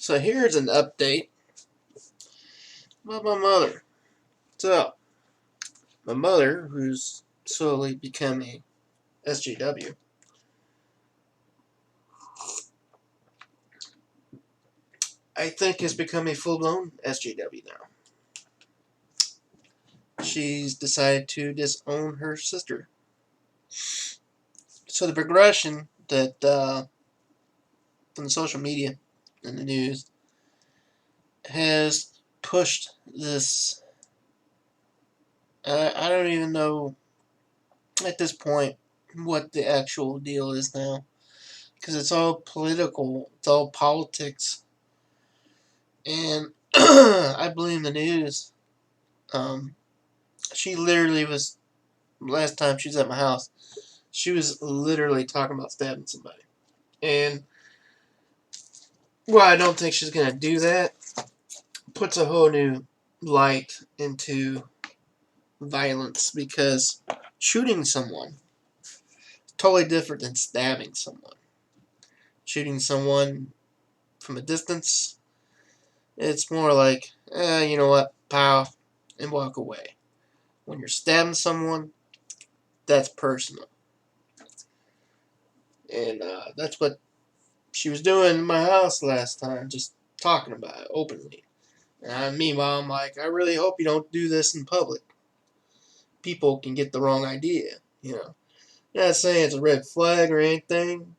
So here's an update about my mother. So, my mother, who's slowly becoming SJW, I think has become a full-blown SJW now. She's decided to disown her sister. So the progression that from the social media and the news has pushed this. I don't even know at this point what the actual deal is now, because it's all political, it's all politics, and I blame the news. She literally was, last time she was at my house, she was literally talking about stabbing somebody. And well, I don't think she's gonna do that. Puts a whole new light into violence, because shooting someone is totally different than stabbing someone. Shooting someone from a distance, it's more like, you know what, pow, and walk away. When you're stabbing someone, that's personal. And that's what she was doing in my house last time, just talking about it openly. And meanwhile, I'm like, I really hope you don't do this in public. People can get the wrong idea, you know. I'm not saying it's a red flag or anything.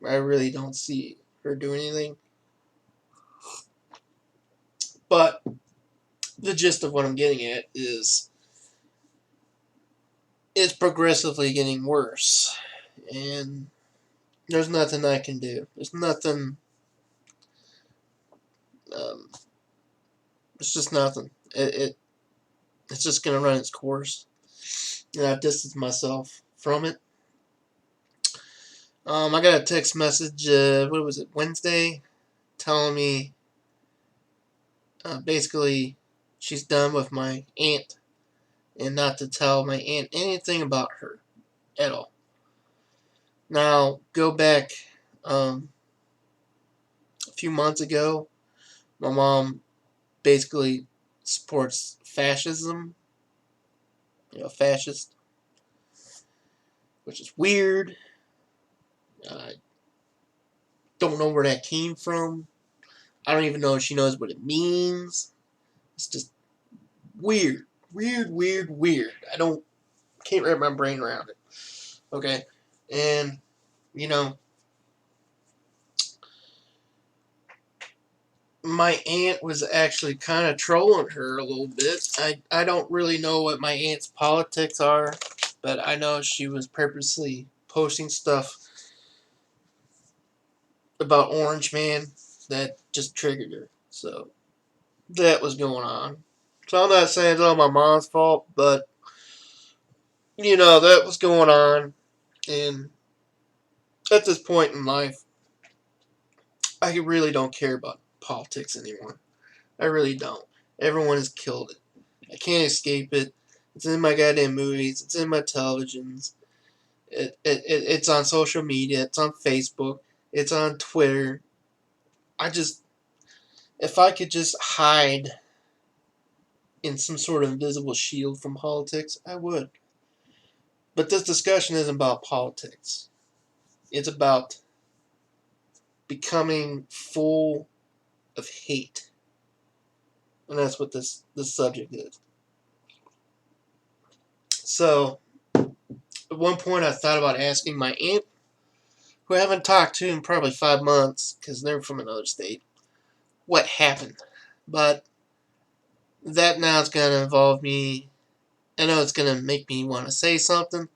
I really don't see her doing anything. But the gist of what I'm getting at is it's progressively getting worse. And there's nothing I can do. There's nothing. It's just nothing. It's just going to run its course. And I've distanced myself from it. I got a text message, what was it, Wednesday, telling me basically she's done with my aunt and not to tell my aunt anything about her at all. Now, go back a few months ago, my mom basically supports fascism, fascist, which is weird. I don't know where that came from. I don't even know if she knows what it means. It's just weird. Weird. Can't wrap my brain around it. Okay? And, my aunt was actually kind of trolling her a little bit. I don't really know what my aunt's politics are, but I know she was purposely posting stuff about Orange Man that just triggered her. So, that was going on. So I'm not saying it's all my mom's fault, but, that was going on. And at this point in life, I really don't care about politics anymore. I really don't. Everyone has killed it. I can't escape it. It's in my goddamn movies. It's in my televisions. It's on social media. It's on Facebook. It's on Twitter. If I could just hide in some sort of invisible shield from politics, I would. But this discussion isn't about politics. It's about becoming full of hate. And that's what this subject is. So, at one point I thought about asking my aunt, who I haven't talked to in probably 5 months, because they're from another state, what happened. But that now is going to involve me. I know it's going to make me want to say something.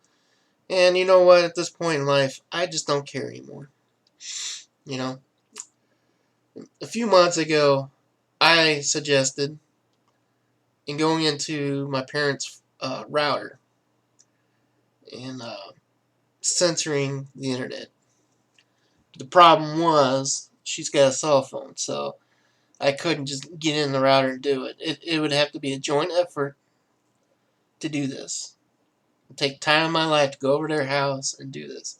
And you know what? At this point in life, I just don't care anymore. A few months ago, I suggested in going into my parents' router and censoring the internet. The problem was she's got a cell phone, so I couldn't just get in the router and do it. It would have to be a joint effort to do this. It'd take time in my life to go over to their house and do this.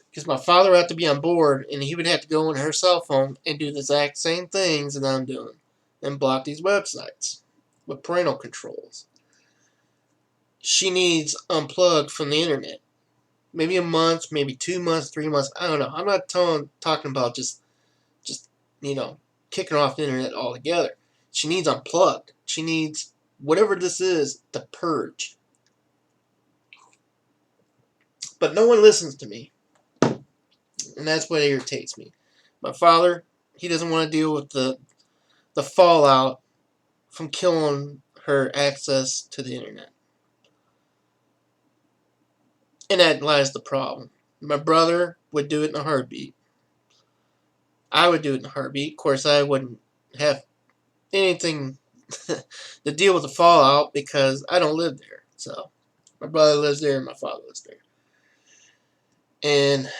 Because my father would have to be on board, and he would have to go on her cell phone and do the exact same things that I'm doing and block these websites with parental controls. She needs unplugged from the internet. Maybe a month, maybe 2 months, 3 months. I don't know. I'm not talking about just kicking off the internet altogether. She needs unplugged. She needs whatever this is to purge. But no one listens to me. And that's what irritates me. My father, he doesn't want to deal with the fallout from killing her access to the internet. And that lies the problem. My brother would do it in a heartbeat. I would do it in a heartbeat. Of course, I wouldn't have anything to deal with the fallout because I don't live there. So, my brother lives there and my father lives there. And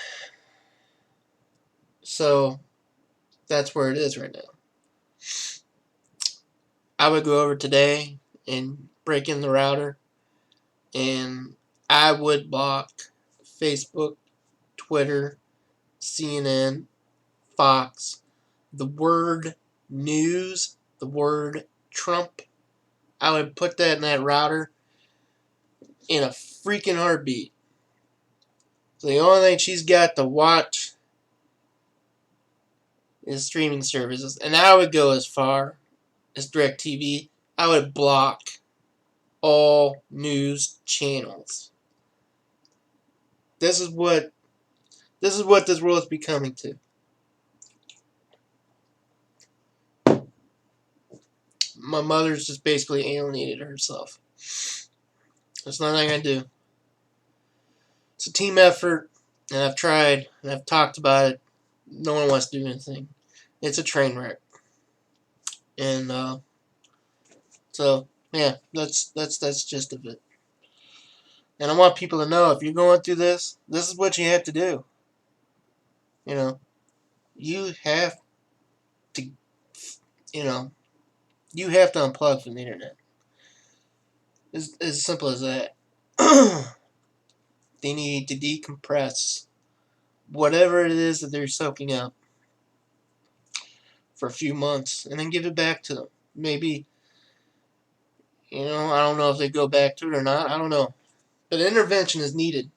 so, that's where it is right now. I would go over today and break in the router, and I would block Facebook, Twitter, CNN, Fox, the word news, the word Trump. I would put that in that router in a freaking heartbeat. So the only thing she's got to watch is streaming services. And I would go as far as DirecTV. I would block all news channels. This is what this world is becoming to. My mother's just basically alienated herself. There's nothing I can do. It's a team effort, and I've tried, and I've talked about it. No one wants to do anything. It's a train wreck. And so yeah, that's just of it. And I want people to know, if you're going through this is what you have to do. You know, you have to, you have to unplug from the internet. It's as simple as that. They need to decompress whatever it is that they're soaking up for a few months and then give it back to them. Maybe, I don't know if they go back to it or not. I don't know. But intervention is needed.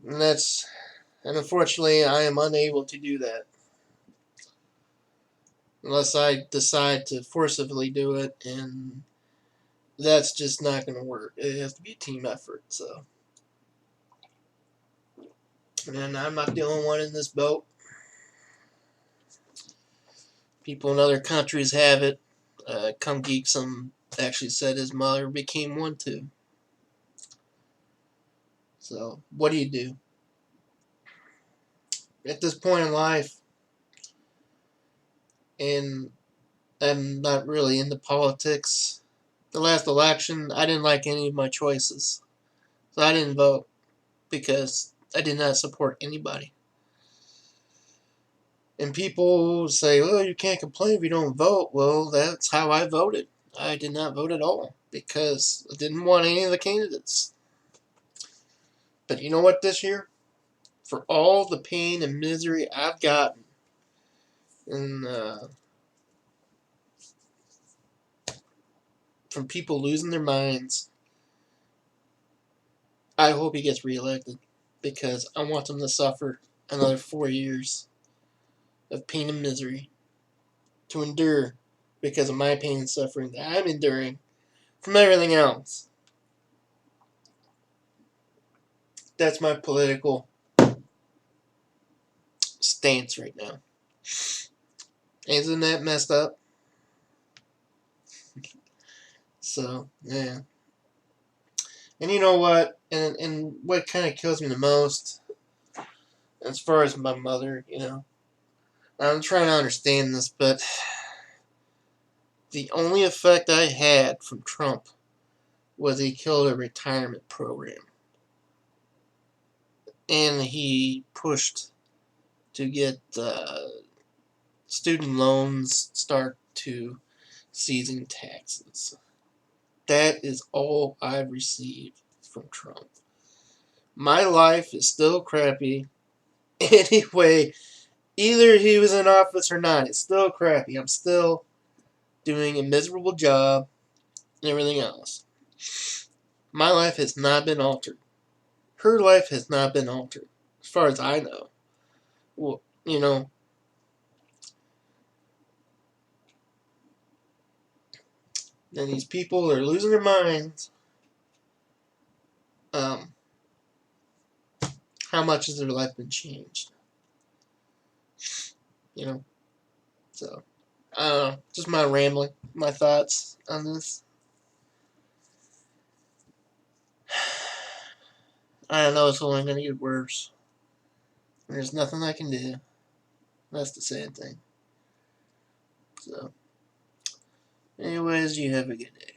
And unfortunately, I am unable to do that. Unless I decide to forcibly do it, and that's just not going to work. It has to be a team effort, so. And I'm not the only one in this boat. People in other countries have it. Come Geek, some actually said his mother became one too. So, what do you do? At this point in life, and I'm not really into politics. The last election, I didn't like any of my choices. So I didn't vote because I did not support anybody. And people say, "Oh, you can't complain if you don't vote." Well, that's how I voted. I did not vote at all because I didn't want any of the candidates. But you know what, this year? For all the pain and misery I've gotten, and from people losing their minds, I hope he gets reelected because I want them to suffer another 4 years of pain and misery to endure because of my pain and suffering that I'm enduring from everything else. That's my political stance right now. Isn't that messed up? So, yeah. And you know what? And what kind of kills me the most, as far as my mother, I'm trying to understand this, but the only effect I had from Trump was he killed a retirement program. And he pushed to get student loans start to ceasing taxes. That is all I've received from Trump. My life is still crappy. Anyway, either he was in office or not, it's still crappy. I'm still doing a miserable job and everything else. My life has not been altered. Her life has not been altered, as far as I know. Well, then these people are losing their minds. How much has their life been changed? You know, so I don't know. Just my rambling, my thoughts on this. I know it's only going to get worse. There's nothing I can do. That's the sad thing. So, anyways, you have a good day.